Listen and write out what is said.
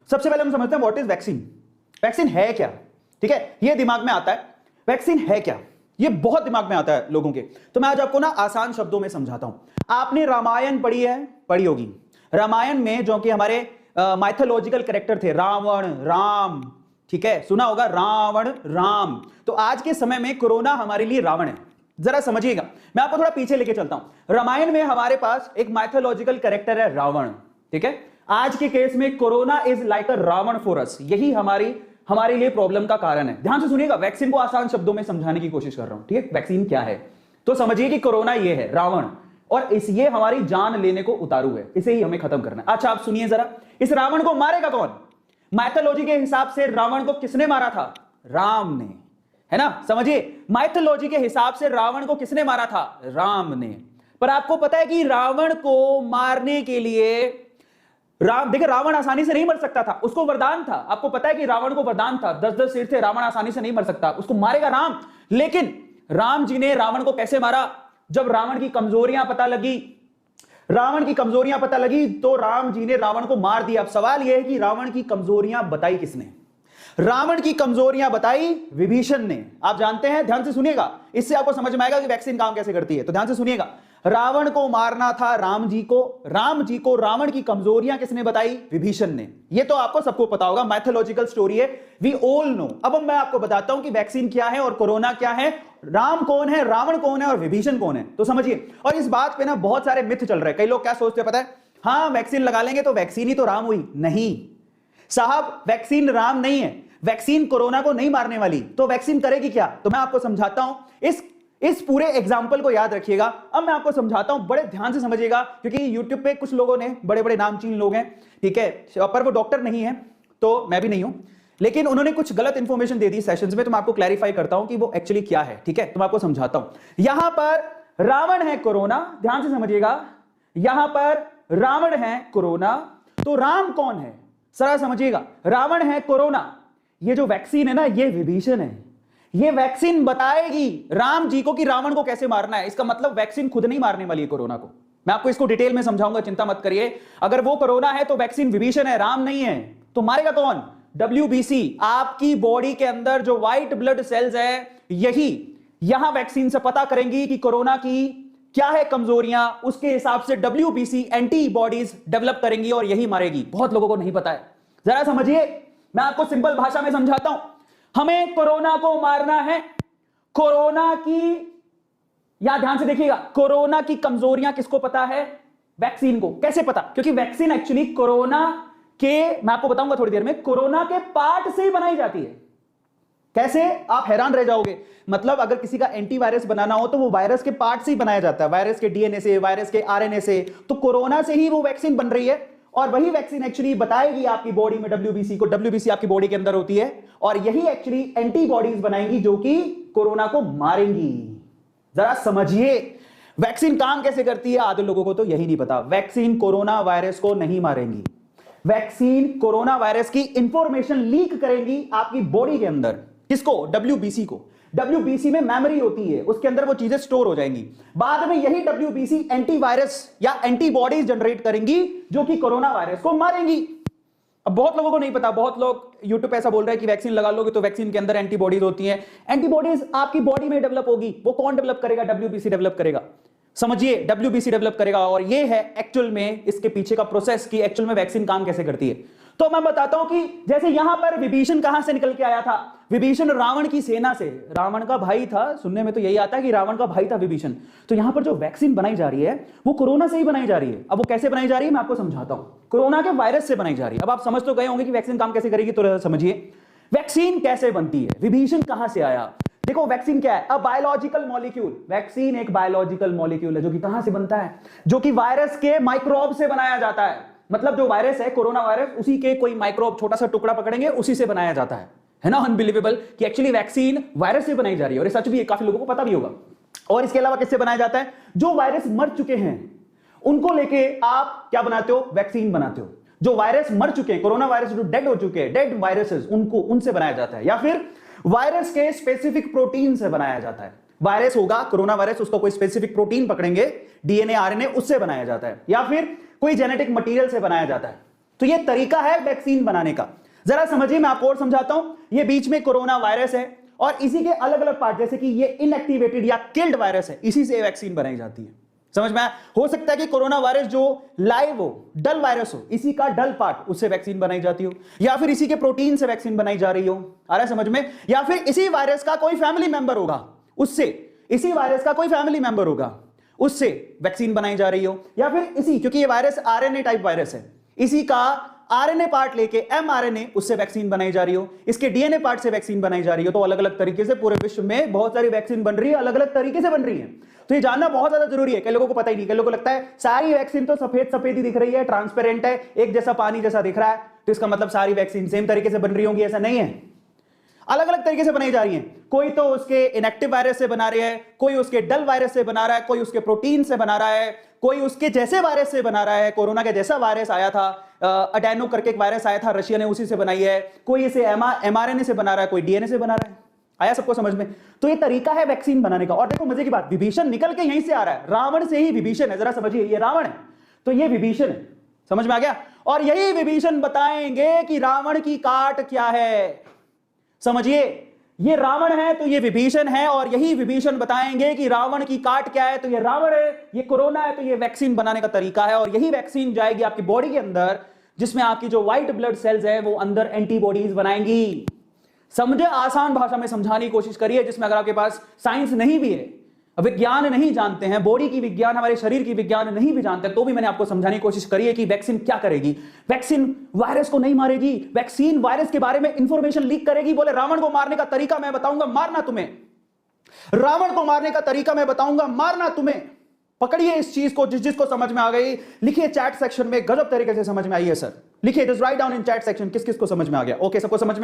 सबसे पहले हम समझते हैं व्हाट इज वैक्सीन। वैक्सीन है क्या, ठीक है, ये दिमाग में आता है। वैक्सीन है क्या, ये बहुत दिमाग में आता है लोगों के। तो मैं आज आपको ना आसान शब्दों में समझाता हूं। आपने रामायण पढ़ी है, पढ़ी होगी। रामायण में जो कि हमारे माइथोलॉजिकल कैरेक्टर थे, रावण, राम, ठीक है, सुना होगा रावण, राम। तो आज के समय में कोरोना हमारे लिए रावण है। जरा समझिएगा, मैं आपको थोड़ा पीछे लेके चलता हूं। रामायण में हमारे पास एक माइथोलॉजिकल कैरेक्टर है रावण, ठीक है। आज के केस में corona is like a Ravan for us. यही हमारे लिए प्रॉब्लम का कारण है। ध्यान से सुनिएगा, वैक्सीन को आसान शब्दों में समझाने की कोशिश कर रहा हूं, ठीक है। वैक्सीन क्या है तो समझिए कि कोरोना ये है रावण, और ये हमारी जान लेने को उतारू है, इसे ही हमें खत्म करना है। अच्छा आप सुनिए जरा, इस रावण को मारेगा कौन? माइथोलॉजी के हिसाब से रावण को किसने मारा था? राम ने, है ना। समझिए, माइथोलॉजी के हिसाब से रावण को किसने मारा था? राम ने। पर आपको पता है कि रावण को मारने के लिए देखिए, रावण आसानी से नहीं मर सकता था, उसको वरदान था। आपको पता है कि रावण को वरदान था, 10-10 सिर थे, रावण आसानी से नहीं मर सकता, उसको मारेगा राम। लेकिन राम जी ने रावण को कैसे मारा? जब रावण की कमजोरियां पता लगी तो राम जी ने रावण को मार दिया। अब सवाल यह है कि रावण की कमजोरियां बताई किसने? रावण की कमजोरियां बताई विभीषण ने। आप जानते हैं, ध्यान से सुनिएगा, इससे आपको समझ में आएगा कि वैक्सीन काम कैसे करती है। तो ध्यान से सुनिएगा, रावण को मारना था राम जी को रावण की कमजोरियां किसने बताई? विभीषण ने। ये तो आपको सबको पता होगा, मैथोलॉजिकल स्टोरी है, वी ऑल नो। अब मैं आपको बताता हूं कि वैक्सीन क्या है और कोरोना क्या है, राम कौन है, रावण कौन है और विभीषण कौन है। तो समझिए, और इस बात पे ना बहुत सारे मिथ चल रहे हैं। कई लोग क्या सोचते हैं पता है? हाँ, वैक्सीन लगा लेंगे तो वैक्सीन ही तो राम हुई। नहीं साहब, वैक्सीन राम नहीं है, वैक्सीन कोरोना को नहीं मारने वाली। तो वैक्सीन करेगी क्या? तो मैं आपको समझाता हूं। इस पूरे एग्जाम्पल को याद रखिएगा। अब मैं आपको समझाता हूं, बड़े ध्यान से समझिएगा, क्योंकि यूट्यूब पे कुछ लोगों ने, बड़े बड़े नामचीन लोग हैं, ठीक है, पर वो डॉक्टर नहीं है, तो मैं भी नहीं हूं, लेकिन उन्होंने कुछ गलत इंफॉर्मेशन दे दी सेशंस में। तो मैं आपको क्लैरिफाई करता हूं कि वो एक्चुअली क्या है, ठीक है। तो मैं आपको समझाता हूं। यहां पर रावण है कोरोना, ध्यान से समझिएगा, यहां पर रावण है कोरोना। तो राम कौन है? जरा समझिएगा, रावण है कोरोना, ये जो वैक्सीन है ना, ये विभीषण है। ये वैक्सीन बताएगी राम जी को कि रावण को कैसे मारना है। इसका मतलब वैक्सीन खुद नहीं मारने वाली है कोरोना को। मैं आपको इसको डिटेल में समझाऊंगा, चिंता मत करिए। अगर वो कोरोना है तो वैक्सीन विभीषण है, राम नहीं है। तो मारेगा कौन? WBC। आपकी बॉडी के अंदर जो व्हाइट ब्लड सेल्स है, यही यहां वैक्सीन से पता करेंगी कि कोरोना की क्या है कमजोरियां, उसके हिसाब से WBC एंटीबॉडीज डेवलप करेंगी और यही मारेगी। बहुत लोगों को नहीं पता है, जरा समझिए, मैं आपको सिंपल भाषा में समझाता हूं। हमें कोरोना को मारना है। कोरोना की, या ध्यान से देखिएगा, कोरोना की कमजोरियां किसको पता है? वैक्सीन को। कैसे पता? क्योंकि वैक्सीन एक्चुअली कोरोना के, मैं आपको बताऊंगा थोड़ी देर में, कोरोना के पार्ट से ही बनाई जाती है। कैसे? आप हैरान रह जाओगे। मतलब अगर किसी का एंटीवायरस बनाना हो तो वो वायरस के पार्ट से ही बनाया जाता है, वायरस के DNA से, वायरस के RNA से। तो कोरोना से ही वो वैक्सीन बन रही है, और वही वैक्सीन एक्चुअली बताएगी आपकी बॉडी में WBC को। WBC आपकी बॉडी के अंदर होती है, और यही एक्चुअली एंटीबॉडीज बनाएंगी जो कि कोरोना को मारेंगी। जरा समझिए वैक्सीन काम कैसे करती है। आधे लोगों को तो यही नहीं पता। वैक्सीन कोरोना वायरस को नहीं मारेंगी, वैक्सीन कोरोना वायरस की इंफॉर्मेशन लीक करेंगी आपकी बॉडी के अंदर। किसको? WBC को। WBC में मेमोरी होती है, उसके अंदर वो चीजें स्टोर हो जाएंगी। बाद में यही WBC एंटीवायरस या एंटीबॉडीज जनरेट करेंगी जो कि कोरोना वायरस को मारेंगी। अब बहुत लोगों को नहीं पता, बहुत लोग यूट्यूब पे ऐसा बोल रहे हैं कि वैक्सीन लगा लोगे तो वैक्सीन के अंदर एंटीबॉडीज होती हैं। एंटीबॉडीज आपकी बॉडी में डेवलप होगी। वो कौन डेवलप करेगा? WBC डेवलप करेगा। समझिए, WBC डेवलप करेगा, और ये है एक्चुअल में इसके पीछे का प्रोसेस कि एक्चुअल में वैक्सीन काम कैसे करती है। तो मैं बताता हूं कि जैसे यहां पर विभीषण कहां से निकल के आया था? विभीषण रावण की सेना से, रावण का भाई था। सुनने में तो यही आता है कि रावण का भाई था विभीषण। तो यहां पर जो वैक्सीन बनाई जा रही है वो कोरोना से ही बनाई जा रही है। अब वो कैसे बनाई जा रही है मैं आपको समझाता हूं। कोरोना के वायरस से बनाई जा रही है। अब आप समझ तो गए होंगे कि वैक्सीन काम कैसे करेगी, तो समझिए वैक्सीन कैसे बनती है, विभीषण कहां से आया। देखो वैक्सीन क्या है? A biological molecule. वैक्सीन एक बायोलॉजिकल मॉलिक्यूल है जो कि कहां से बनता है? जो कि वायरस के माइक्रोब से बनाया जाता है। मतलब जो वायरस है कोरोना वायरस, उसी के कोई माइक्रोब छोटा सा टुकड़ा पकड़ेंगे, उसी से बनाया जाता है ना। अनबिलीवेबल कि एक्चुअली वैक्सीन वायरस से बनाई जा रही है, और ये सच भी है, काफी लोगों को पता भी होगा। और इसके अलावा किससे बनाया जाता है? जो वायरस मर चुके हैं उनको लेके आप क्या बनाते हो? वैक्सीन बनाते हो। जो वायरस मर चुके हैं, कोरोना वायरस जो डेड हो चुके हैं, डेड वायरसेस, उनसे बनाया जाता है। या फिर वायरस के स्पेसिफिक प्रोटीन से बनाया जाता है। वायरस होगा कोरोना वायरस, उसका कोई स्पेसिफिक प्रोटीन पकड़ेंगे, DNA RNA, उससे बनाया जाता है। या फिर कोई जेनेटिक मटेरियल से बनाया जाता है। तो यह तरीका है वैक्सीन बनाने का। जरा समझिए, मैं आपको और समझाता हूं। यह बीच में कोरोना वायरस है और इसी के अलग अलग पार्ट, जैसे कि ये इनएक्टिवेटेड या किल्ड वायरस है, इसी से वैक्सीन बनाई जाती है। समझ में आया? हो सकता है कि कोरोना वायरस जो लाइव हो, डल वायरस हो, इसी का डल पार्ट, उससे वैक्सीन बनाई जाती हो, या फिर इसी के प्रोटीन से वैक्सीन बनाई जा रही हो। आ रहा है समझ में? या फिर इसी वायरस का कोई फैमिली मेंबर होगा, उससे, इसी वायरस का कोई फैमिली मेंबर होगा, उससे वैक्सीन बनाई जा रही हो, या फिर इसी, क्योंकि ये वायरस आरएनए टाइप वायरस है, इसी का आरएनए पार्ट लेके एमआरएनए, उससे वैक्सीन बनाई जा रही हो, इसके डीएनए पार्ट से वैक्सीन बनाई जा रही हो। तो अलग अलग तरीके से पूरे विश्व में बहुत सारी वैक्सीन बन रही है, अलग अलग तरीके से बन रही है। तो ये जानना बहुत ज्यादा जरूरी है। कई लोगों को पता ही नहीं, कई लोगों को लगता है सारी वैक्सीन तो सफेद सफेद ही दिख रही है, ट्रांसपेरेंट है, एक जैसा पानी जैसा दिख रहा है, तो इसका मतलब सारी वैक्सीन सेम तरीके से बन रही होंगी। ऐसा नहीं है, अलग अलग तरीके से बनाई जा रही है। कोई तो उसके इनएक्टिव वायरस से बना रही है, कोई उसके डल वायरस से बना रहा है, कोई उसके प्रोटीन से बना रहा है, कोई उसके जैसे वायरस से बना रहा है। कोरोना के जैसा वायरस आया था, अडेनो करके एक वायरस आया था, रशिया ने उसी से बनाई है। कोई इसे एमआरएनए से बना रहा है, कोई डीएनए से बना रहा है। आया सबको समझ में? तो ये तरीका है वैक्सीन बनाने का। और देखो मजे की बात, विभीषण निकल के यहीं से आ रहा है, रावण से ही विभीषण है। जरा समझिए, ये रावण है तो ये विभीषण है। समझ में आ गया? और यही विभीषण बताएंगे कि रावण की काट क्या है। समझिए, ये रावण है तो ये विभीषण है, और यही विभीषण बताएंगे कि रावण की काट क्या है। तो ये रावण है, ये कोरोना है, तो ये वैक्सीन बनाने का तरीका है। और यही वैक्सीन जाएगी आपकी बॉडी के अंदर, जिसमें आपकी जो व्हाइट ब्लड सेल्स है वो अंदर एंटीबॉडीज बनाएंगी। समझे? आसान भाषा में समझाने की कोशिश करिए, जिसमें अगर आपके पास साइंस नहीं भी है, विज्ञान नहीं जानते हैं, बॉडी की विज्ञान, हमारे शरीर की विज्ञान नहीं भी जानते, तो भी मैंने आपको समझाने की कोशिश करी है कि वैक्सीन क्या करेगी। वैक्सीन वायरस को नहीं मारेगी, वैक्सीन वायरस के बारे में इंफॉर्मेशन लीक करेगी। बोले रावण को मारने का तरीका मैं बताऊंगा, मारना तुम्हें। रावण को मारने का तरीका मैं बताऊंगा, मारना तुम्हें। पकड़िए इस चीज को, जिसको समझ में आ गई लिखिए चैट सेक्शन में, गजब तरीके से समझ में आई है सर। लिखिए, just write down in chat section किस किस को समझ में आ गया। ओके, सबको समझ में